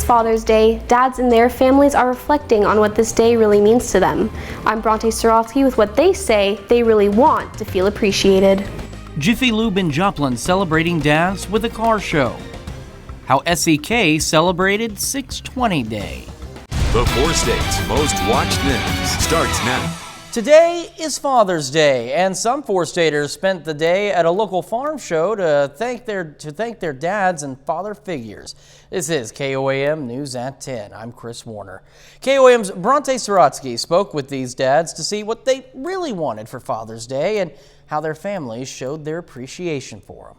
This Father's Day, dads and their families are reflecting on what this day really means to them. I'm Bronte Starofsky with what they say they really want to feel appreciated. Jiffy Lube in Joplin celebrating dads with a car show. How SEK celebrated 620 Day. The 4 states' most watched news starts now. Today is Father's Day, and some 4-staters spent the day at a local farm show to thank their dads and father figures. This is KOAM News at 10. I'm Chris Warner. KOAM's Bronte Starofsky spoke with these dads to see what they really wanted for Father's Day and how their families showed their appreciation for them.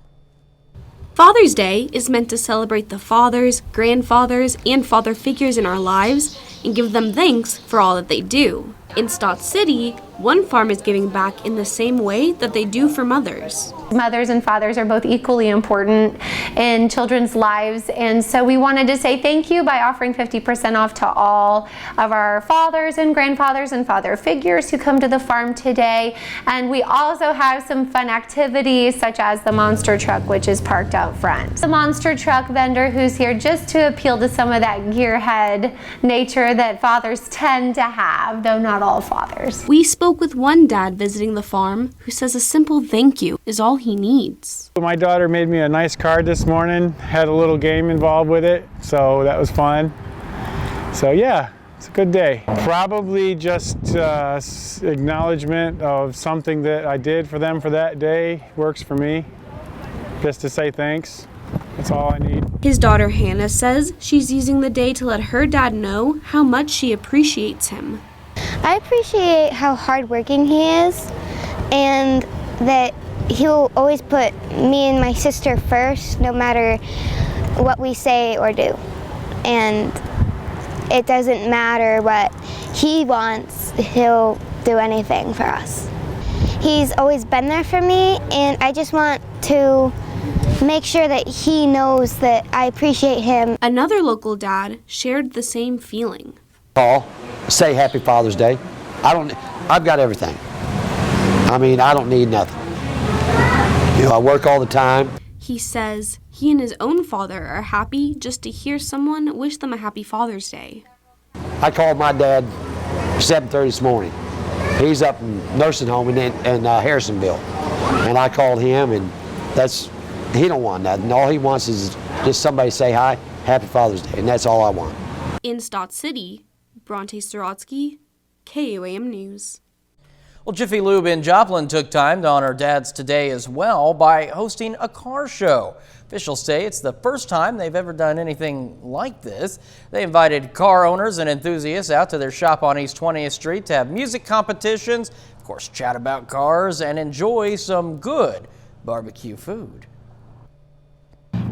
Father's Day is meant to celebrate the fathers, grandfathers, and father figures in our lives and give them thanks for all that they do. In Stott City, one farm is giving back in the same way that they do for mothers. Mothers and fathers are both equally important in children's lives, and so we wanted to say thank you by offering 50% off to all of our fathers and grandfathers and father figures who come to the farm today. And we also have some fun activities such as the monster truck, which is parked out front. The monster truck vendor who's here just to appeal to some of that gearhead nature that fathers tend to have, though not all fathers. We spoke with one dad visiting the farm who says a simple thank you is all he needs. My daughter made me a nice card this morning, had a little game involved with it, so that was fun. So yeah, it's a good day. Probably just acknowledgement of something that I did for them for that day works for me. Just to say thanks, that's all I need. His daughter Hannah says she's using the day to let her dad know how much she appreciates him. I appreciate how hardworking he is and that he'll always put me and my sister first no matter what we say or do. And it doesn't matter what he wants, he'll do anything for us. He's always been there for me, and I just want to make sure that he knows that I appreciate him. Another local dad shared the same feeling. Call, say Happy Father's Day. I've got everything. I mean, I don't need nothing. You know, I work all the time. He says he and his own father are happy just to hear someone wish them a happy Father's Day. I called my dad 7:30 this morning. He's up in nursing home in Harrisonville. And I called him, and he don't want nothing. All he wants is just somebody say hi, Happy Father's Day, and that's all I want. In Stott City, Bronte Starofsky, KOAM News. Well, Jiffy Lube in Joplin took time to honor dads today as well by hosting a car show. Officials say it's the first time they've ever done anything like this. They invited car owners and enthusiasts out to their shop on East 20th Street to have music competitions, of course, chat about cars, and enjoy some good barbecue food.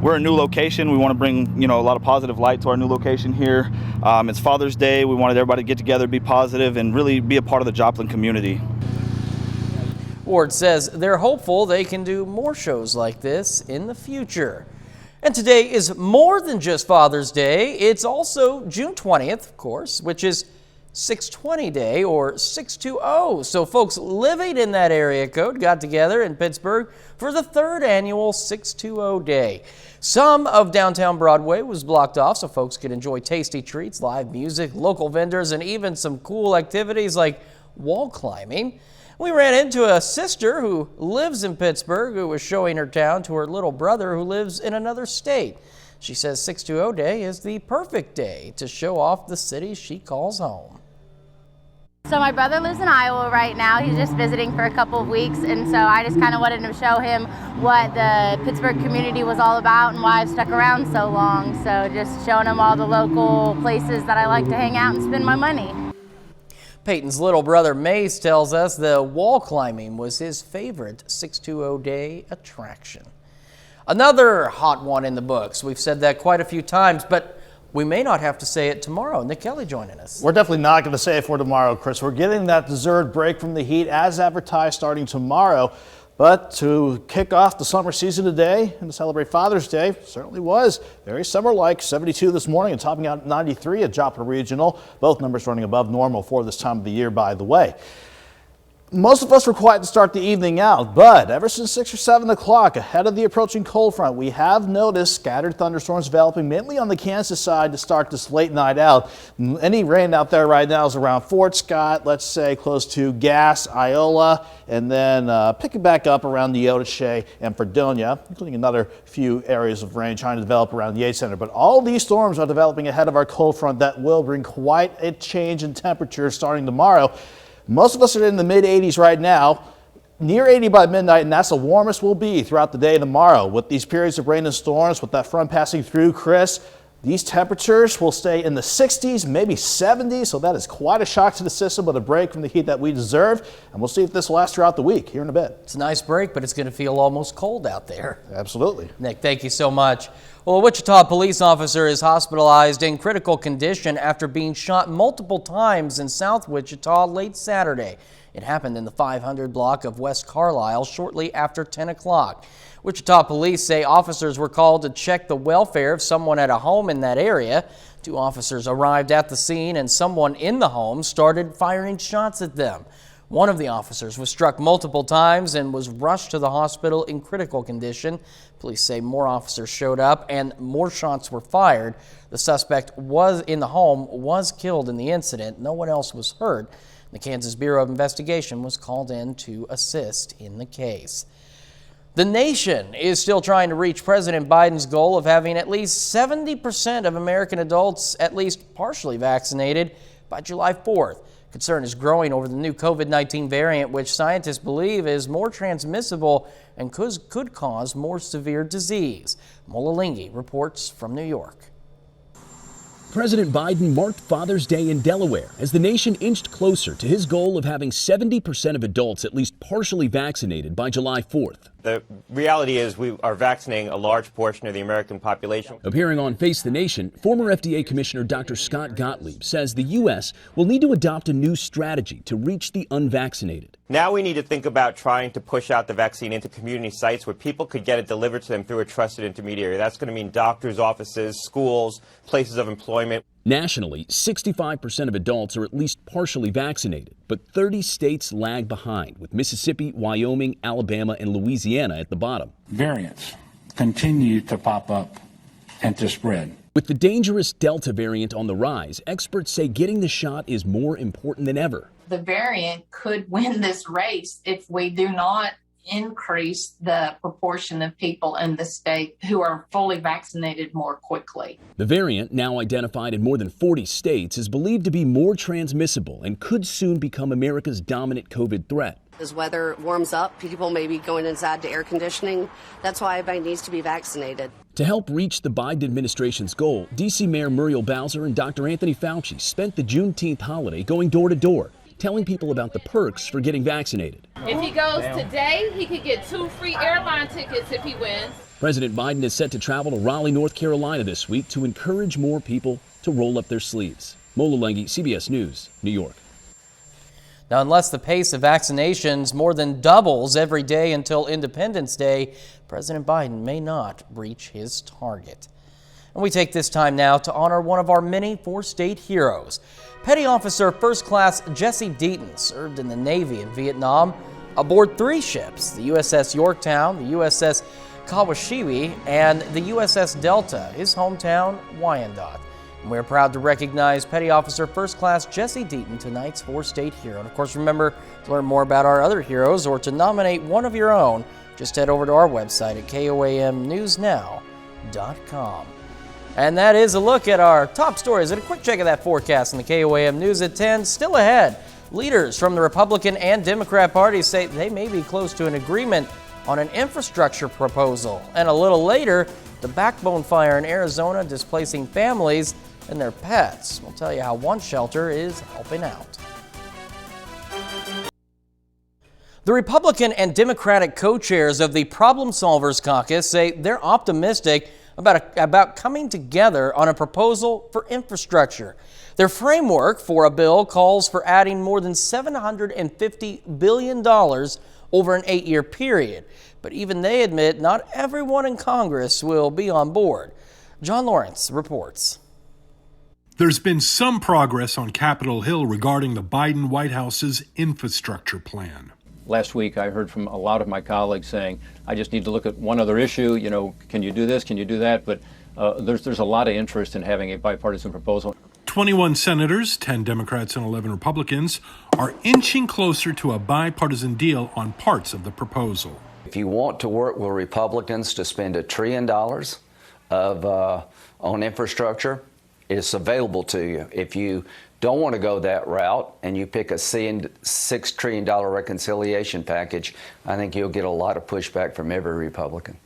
We're a new location. We want to bring, a lot of positive light to our new location here. It's Father's Day. We wanted everybody to get together, be positive, and really be a part of the Joplin community. Ward says they're hopeful they can do more shows like this in the future. And today is more than just Father's Day. It's also June 20th, of course, which is 620 Day or 620. So folks living in that area code got together in Pittsburgh for the 3rd annual 620 Day. Some of downtown Broadway was blocked off so folks could enjoy tasty treats, live music, local vendors, and even some cool activities like wall climbing. We ran into a sister who lives in Pittsburgh who was showing her town to her little brother who lives in another state. She says 620 Day is the perfect day to show off the city she calls home. So my brother lives in Iowa right now. He's just visiting for a couple of weeks, and so I just kind of wanted to show him what the Pittsburgh community was all about and why I've stuck around so long. So just showing him all the local places that I like to hang out and spend my money. Peyton's little brother Mace tells us the wall climbing was his favorite 620 Day attraction. Another hot one in the books. We've said that quite a few times, but we may not have to say it tomorrow. Nick Kelly joining us. We're definitely not going to say it for tomorrow, Chris. We're getting that deserved break from the heat as advertised starting tomorrow. But to kick off the summer season today and to celebrate Father's Day, certainly was very summer-like. 72 this morning and topping out 93 at Joplin Regional. Both numbers running above normal for this time of the year, by the way. Most of us were quiet to start the evening out, but ever since 6 or 7 o'clock, ahead of the approaching cold front, we have noticed scattered thunderstorms developing mainly on the Kansas side to start this late night out. Any rain out there right now is around Fort Scott, let's say close to Gass, Iola, and then picking back up around Neodesha and Fredonia, including another few areas of rain trying to develop around the Yates Center. But all these storms are developing ahead of our cold front that will bring quite a change in temperature starting tomorrow. Most of us are in the mid-80s right now, near 80 by midnight, and that's the warmest we'll be throughout the day tomorrow. With these periods of rain and storms, with that front passing through, Chris, these temperatures will stay in the 60s, maybe 70s, so that is quite a shock to the system, but a break from the heat that we deserve. And we'll see if this lasts throughout the week here in a bit. It's a nice break, but it's going to feel almost cold out there. Absolutely. Nick, thank you so much. Well, a Wichita police officer is hospitalized in critical condition after being shot multiple times in South Wichita late Saturday. It happened in the 500 block of West Carlisle shortly after 10 o'clock. Wichita police say officers were called to check the welfare of someone at a home in that area. 2 officers arrived at the scene and someone in the home started firing shots at them. One of the officers was struck multiple times and was rushed to the hospital in critical condition. Police say more officers showed up and more shots were fired. The suspect was in the home, was killed in the incident. No one else was hurt. The Kansas Bureau of Investigation was called in to assist in the case. The nation is still trying to reach President Biden's goal of having at least 70% of American adults at least partially vaccinated by July 4th. Concern is growing over the new COVID-19 variant, which scientists believe is more transmissible and could cause more severe disease. Mola Linghi reports from New York. President Biden marked Father's Day in Delaware as the nation inched closer to his goal of having 70% of adults at least partially vaccinated by July 4th. The reality is we are vaccinating a large portion of the American population. Appearing on Face the Nation, former FDA Commissioner Dr. Scott Gottlieb says the U.S. will need to adopt a new strategy to reach the unvaccinated. Now we need to think about trying to push out the vaccine into community sites where people could get it delivered to them through a trusted intermediary. That's going to mean doctors' offices, schools, places of employment. Nationally, 65% of adults are at least partially vaccinated, but 30 states lag behind, with Mississippi, Wyoming, Alabama, and Louisiana at the bottom. Variants continue to pop up and to spread. With the dangerous Delta variant on the rise, experts say getting the shot is more important than ever. The variant could win this race if we do not increase the proportion of people in the state who are fully vaccinated more quickly. The variant, now identified in more than 40 states, is believed to be more transmissible and could soon become America's dominant COVID threat. As weather warms up, people may be going inside to air conditioning. That's why everybody needs to be vaccinated. To help reach the Biden administration's goal, D.C. Mayor Muriel Bowser and Dr. Anthony Fauci spent the Juneteenth holiday going door to door, telling people about the perks for getting vaccinated. If he goes today, he could get 2 free airline tickets if he wins. President Biden is set to travel to Raleigh, North Carolina this week to encourage more people to roll up their sleeves. Mola Lenghi, CBS News, New York. Now, unless the pace of vaccinations more than doubles every day until Independence Day, President Biden may not reach his target. And we take this time now to honor one of our many 4-state heroes. Petty Officer First Class Jesse Deaton served in the Navy in Vietnam aboard 3 ships, the USS Yorktown, the USS Kawashiwi, and the USS Delta, his hometown, Wyandotte. And we're proud to recognize Petty Officer First Class Jesse Deaton, tonight's 4-state hero. And of course, remember to learn more about our other heroes or to nominate one of your own, just head over to our website at KOAMNewsNow.com. And that is a look at our top stories and a quick check of that forecast in the KOAM News at 10. Still ahead, leaders from the Republican and Democrat parties say they may be close to an agreement on an infrastructure proposal. And a little later, the backbone fire in Arizona displacing families and their pets. We'll tell you how one shelter is helping out. The Republican and Democratic co-chairs of the Problem Solvers Caucus say they're optimistic about coming together on a proposal for infrastructure. Their framework for a bill calls for adding more than $750 billion over an 8-year period. But even they admit not everyone in Congress will be on board. John Lawrence reports. There's been some progress on Capitol Hill regarding the Biden White House's infrastructure plan. Last week, I heard from a lot of my colleagues saying, I just need to look at one other issue. You know, can you do this? Can you do that? But there's a lot of interest in having a bipartisan proposal. 21 senators, 10 Democrats and 11 Republicans, are inching closer to a bipartisan deal on parts of the proposal. If you want to work with Republicans to spend $1 trillion on infrastructure, it's available to you. If you don't want to go that route and you pick a $6 trillion reconciliation package, I think you'll get a lot of pushback from every Republican.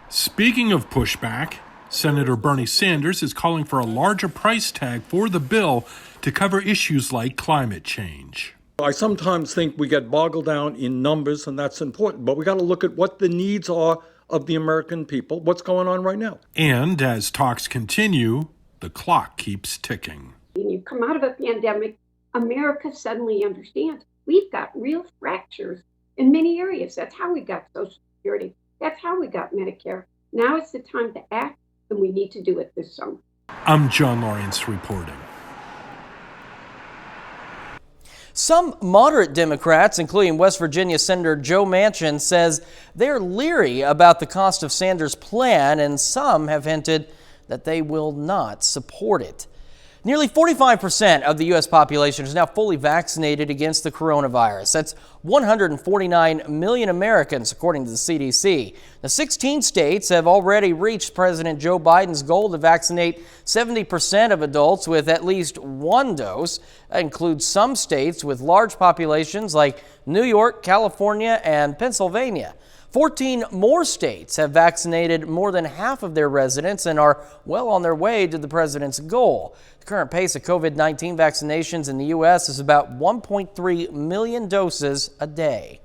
Speaking of pushback, Senator Bernie Sanders is calling for a larger price tag for the bill to cover issues like climate change. I sometimes think we get boggled down in numbers, and that's important, but we got to look at what the needs are of the American people, what's going on right now. And as talks continue, the clock keeps ticking. When you come out of a pandemic, America suddenly understands we've got real fractures in many areas. That's how we got Social Security. That's how we got Medicare. Now it's the time to act, and we need to do it this summer. I'm John Lawrence reporting. Some moderate Democrats, including West Virginia Senator Joe Manchin, says they're leery about the cost of Sanders' plan, and some have hinted that they will not support it. Nearly 45% of the U.S. population is now fully vaccinated against the coronavirus. That's 149 million Americans, according to the CDC. The 16 states have already reached President Joe Biden's goal to vaccinate 70% of adults with at least one dose. That includes some states with large populations like New York, California, and Pennsylvania. 14 more states have vaccinated more than half of their residents and are well on their way to the president's goal. The current pace of COVID-19 vaccinations in the U.S. is about 1.3 million doses a day.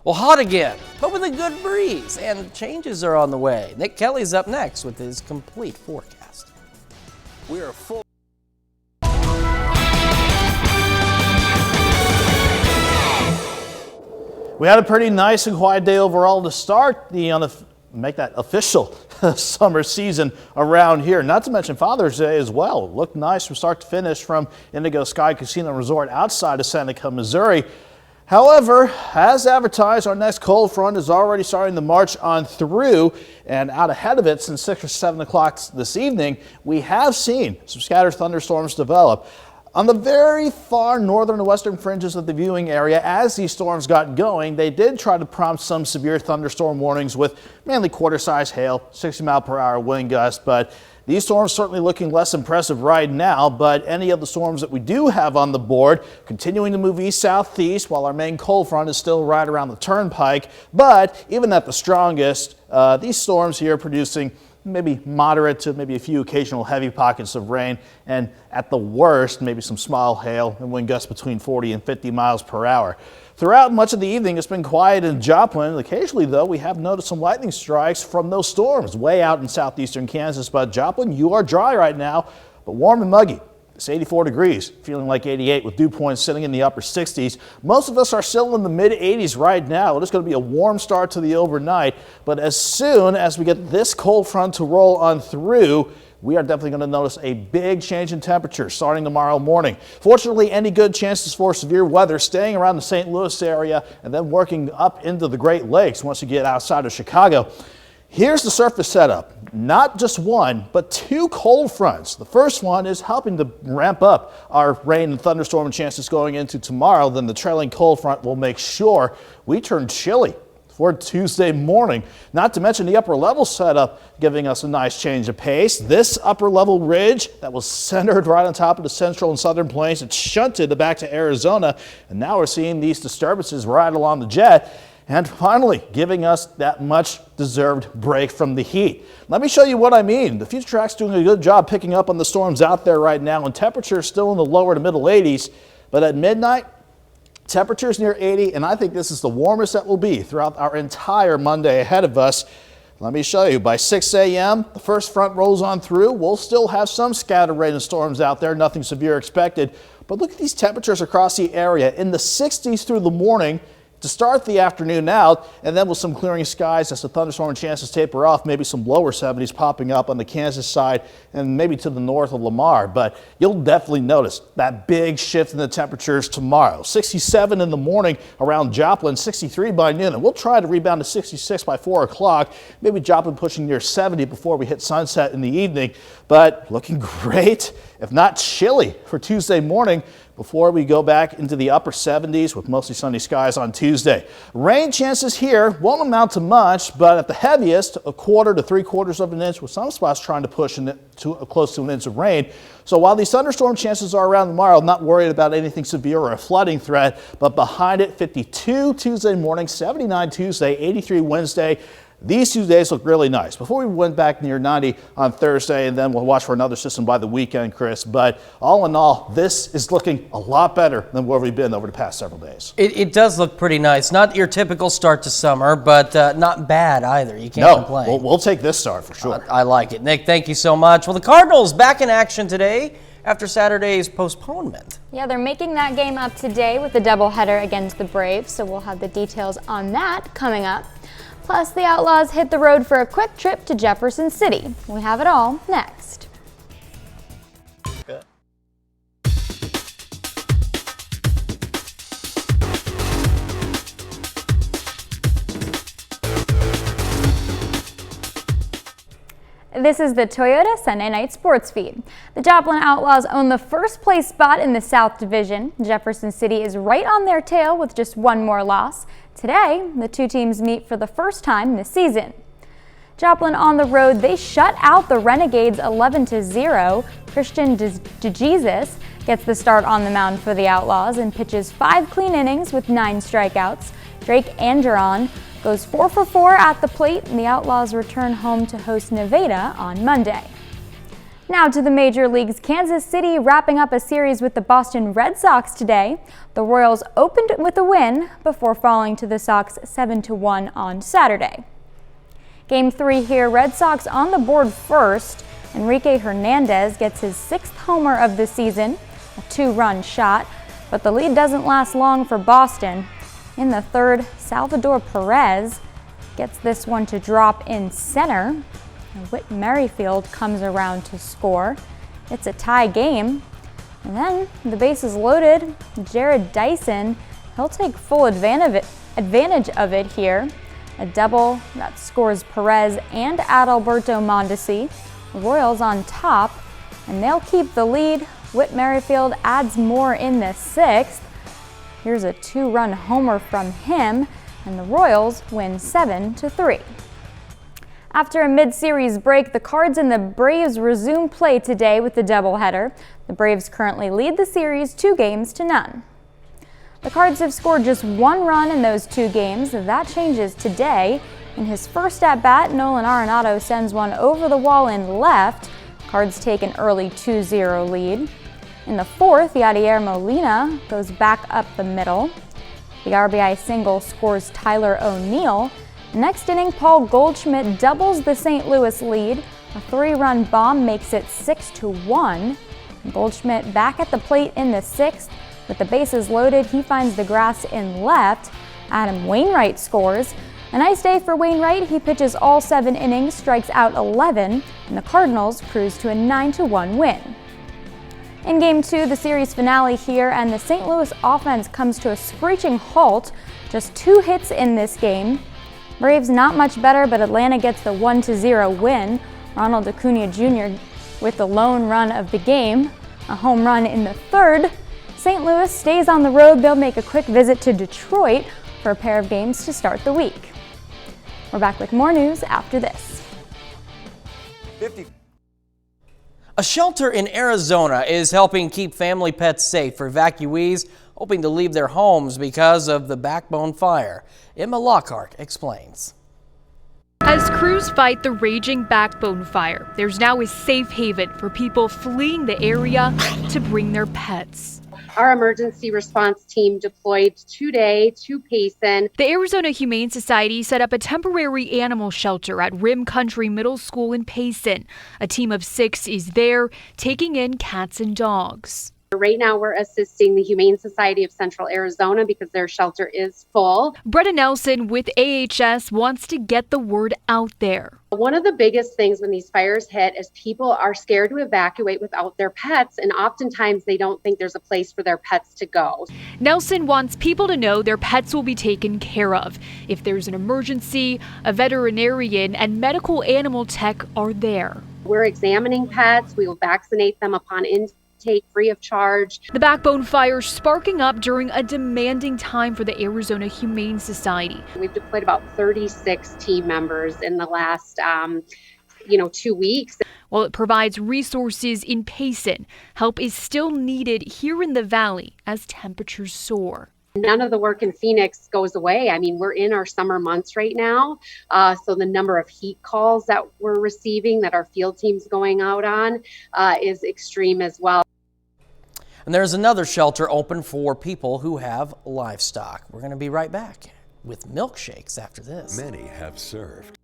Well, hot again, but with a good breeze, and changes are on the way. Nick Kelly's up next with his complete forecast. We are full. We had a pretty nice and quiet day overall to start make that official summer season around here. Not to mention Father's Day as well. It looked nice from start to finish from Indigo Sky Casino Resort outside of Seneca, Missouri. However, as advertised, our next cold front is already starting to march on through, and out ahead of it since 6 or 7 o'clock this evening, we have seen some scattered thunderstorms develop. On the very far northern and western fringes of the viewing area, as these storms got going, they did try to prompt some severe thunderstorm warnings with mainly quarter-size hail, 60-mile-per-hour wind gusts, but these storms certainly looking less impressive right now. But any of the storms that we do have on the board continuing to move east-southeast, while our main cold front is still right around the turnpike. But even at the strongest, these storms here producing maybe moderate to maybe a few occasional heavy pockets of rain, and at the worst, maybe some small hail and wind gusts between 40 and 50 miles per hour. Throughout much of the evening, it's been quiet in Joplin. Occasionally, though, we have noticed some lightning strikes from those storms way out in southeastern Kansas. But Joplin, you are dry right now, but warm and muggy. It's 84 degrees, feeling like 88 with dew points sitting in the upper 60s. Most of us are still in the mid 80s right now. It is going to be a warm start to the overnight, but as soon as we get this cold front to roll on through, we are definitely going to notice a big change in temperature starting tomorrow morning. Fortunately, any good chances for severe weather staying around the St. Louis area and then working up into the Great Lakes once you get outside of Chicago. Here's the surface setup. Not just one, but two cold fronts. The first one is helping to ramp up our rain and thunderstorm chances going into tomorrow. Then the trailing cold front will make sure we turn chilly for Tuesday morning. Not to mention the upper level setup giving us a nice change of pace. This upper level ridge that was centered right on top of the central and southern plains, it's shunted back to Arizona. And now we're seeing these disturbances right along the jet. And finally, giving us that much-deserved break from the heat. Let me show you what I mean. The Future Track's doing a good job picking up on the storms out there right now, and temperatures still in the lower to middle 80s. But at midnight, temperatures near 80, and I think this is the warmest that will be throughout our entire Monday ahead of us. Let me show you. By 6 a.m., the first front rolls on through. We'll still have some scattered rain and storms out there, nothing severe expected. But look at these temperatures across the area. In the 60s through the morning, to start the afternoon out, and then with some clearing skies as the thunderstorm chances taper off, maybe some lower 70s popping up on the Kansas side and maybe to the north of Lamar. But you'll definitely notice that big shift in the temperatures tomorrow. 67 in the morning around Joplin, 63 by noon, and we'll try to rebound to 66 by 4 o'clock. Maybe Joplin pushing near 70 before we hit sunset in the evening, but looking great, if not chilly, for Tuesday morning before we go back into the upper 70s with mostly sunny skies on Tuesday. Rain chances here won't amount to much, but at the heaviest, 1/4 to 3/4 of an inch, with some spots trying to push close to an inch of rain. So while these thunderstorm chances are around tomorrow, I'm not worried about anything severe or a flooding threat, but behind it, 52 Tuesday morning, 79 Tuesday, 83 Wednesday. These 2 days look really nice. Before we went back near 90 on Thursday, and then we'll watch for another system by the weekend, Chris. But all in all, this is looking a lot better than where we've been over the past several days. It does look pretty nice. Not your typical start to summer, but not bad either. You can't complain. We'll take this start for sure. I like it. Nick, thank you so much. Well, the Cardinals back in action today after Saturday's postponement. Yeah, they're making that game up today with the doubleheader against the Braves, so we'll have the details on that coming up. Plus, the Outlaws hit the road for a quick trip to Jefferson City. We have it all next. This is the Toyota Sunday Night Sports Feed. The Joplin Outlaws own the first place spot in the South Division. Jefferson City is right on their tail with just one more loss. Today, the two teams meet for the first time this season. Joplin on the road, they shut out the Renegades 11-0. Christian DeJesus gets the start on the mound for the Outlaws and pitches 5 clean innings with 9 strikeouts. Drake Angeron goes 4 for 4 at the plate, and the Outlaws return home to host Nevada on Monday. Now to the major leagues. Kansas City wrapping up a series with the Boston Red Sox today. The Royals opened with a win before falling to the Sox 7-1 on Saturday. Game 3 here, Red Sox on the board first. Enrique Hernandez gets his 6th homer of the season, a 2-run shot, but the lead doesn't last long for Boston. In the third, Salvador Perez gets this one to drop in center. Whit Merrifield comes around to score. It's a tie game. And then the bases loaded. Jared Dyson, he'll take full advantage of it here. A double that scores Perez and Adalberto Mondesi. The Royals on top, and they'll keep the lead. Whit Merrifield adds more in the 6th. Here's a 2-run homer from him, and the Royals win 7-3. After a mid-series break, the Cards and the Braves resume play today with the doubleheader. The Braves currently lead the series 2-0. The Cards have scored just 1 run in those 2 games. That changes today. In his first at-bat, Nolan Arenado sends one over the wall in left. Cards take an early 2-0 lead. In the 4th, Yadier Molina goes back up the middle. The RBI single scores Tyler O'Neill. Next inning, Paul Goldschmidt doubles the St. Louis lead. A 3-run bomb makes it 6-1. Goldschmidt back at the plate in the 6th. With the bases loaded, he finds the grass in left. Adam Wainwright scores. A nice day for Wainwright. He pitches all 7 innings, strikes out 11, and the Cardinals cruise to a 9-1 win. In Game 2, the series finale here, and the St. Louis offense comes to a screeching halt. Just 2 hits in this game. Braves not much better, but Atlanta gets the 1-0 win. Ronald Acuna Jr. with the lone run of the game, a home run in the 3rd. St. Louis stays on the road. They'll make a quick visit to Detroit for a pair of games to start the week. We're back with more news after this. A shelter in Arizona is helping keep family pets safe for evacuees hoping to leave their homes because of the Backbone fire. Emma Lockhart explains. As crews fight the raging Backbone fire, there's now a safe haven for people fleeing the area to bring their pets. Our emergency response team deployed today to Payson. The Arizona Humane Society set up a temporary animal shelter at Rim Country Middle School in Payson. A team of 6 is there, taking in cats and dogs. Right now, we're assisting the Humane Society of Central Arizona because their shelter is full. Bretta Nelson with AHS wants to get the word out there. One of the biggest things when these fires hit is people are scared to evacuate without their pets, and oftentimes they don't think there's a place for their pets to go. Nelson wants people to know their pets will be taken care of. If there's an emergency, a veterinarian and medical animal tech are there. We're examining pets. We will vaccinate them upon intake free of charge. The Backbone fire sparking up during a demanding time for the Arizona Humane Society. We've deployed about 36 team members in the last 2 weeks. While it provides resources in Payson, help is still needed here in the valley as temperatures soar. None of the work in Phoenix goes away. I mean, we're in our summer months right now. So the number of heat calls that we're receiving, that our field team's going out on, is extreme as well. And there's another shelter open for people who have livestock. We're going to be right back with milkshakes after this. Many have served.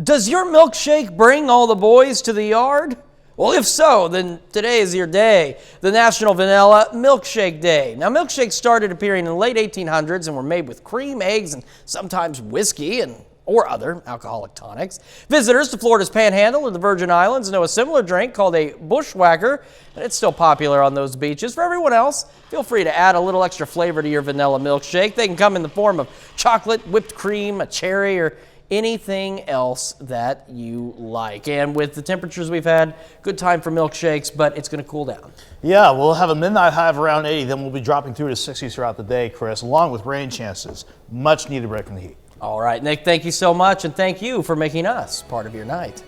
Does your milkshake bring all the boys to the yard? Well, if so, then today is your day, the National Vanilla Milkshake Day. Now, milkshakes started appearing in the late 1800s and were made with cream, eggs, and sometimes whiskey or other alcoholic tonics. Visitors to Florida's Panhandle and the Virgin Islands know a similar drink called a bushwhacker, and it's still popular on those beaches. For everyone else, feel free to add a little extra flavor to your vanilla milkshake. They can come in the form of chocolate, whipped cream, a cherry, or anything else that you like. And with the temperatures we've had, good time for milkshakes, but it's going to cool down. Yeah, we'll have a midnight high of around 80, then we'll be dropping through to 60s throughout the day, Chris, along with rain chances. Much needed break from the heat. All right, Nick, thank you so much, and thank you for making us part of your night.